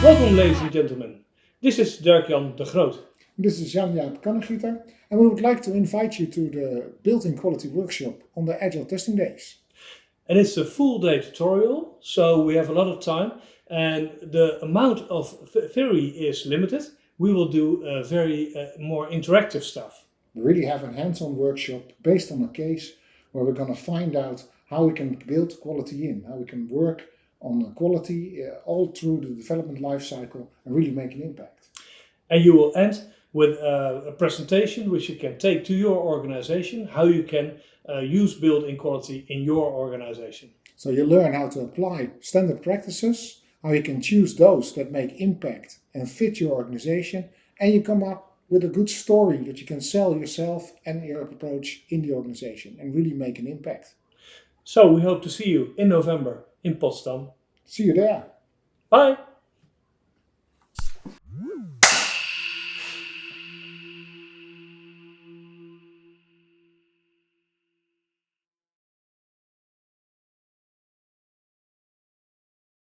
Welcome, ladies and gentlemen. This is Derk-Jan de Groot. This is Jan Kannegieter, and we would like to invite you to the Built-in Quality workshop on the Agile testing days. And it's a full day tutorial, so we have a lot of time, and the amount of theory is limited. We will do very more interactive stuff. We really have a hands-on workshop based on a case where we're going to find out how we can build quality in, how we can work on quality all through the development life cycle and really make an impact. And you will end with a presentation which you can take to your organization, how you can use built-in quality in your organization. So you learn how to apply standard practices, how you can choose those that make impact and fit your organization, and you come up with a good story that you can sell yourself and your approach in the organization and really make an impact. So we hope to see you in November in Potsdam. See you there. Bye!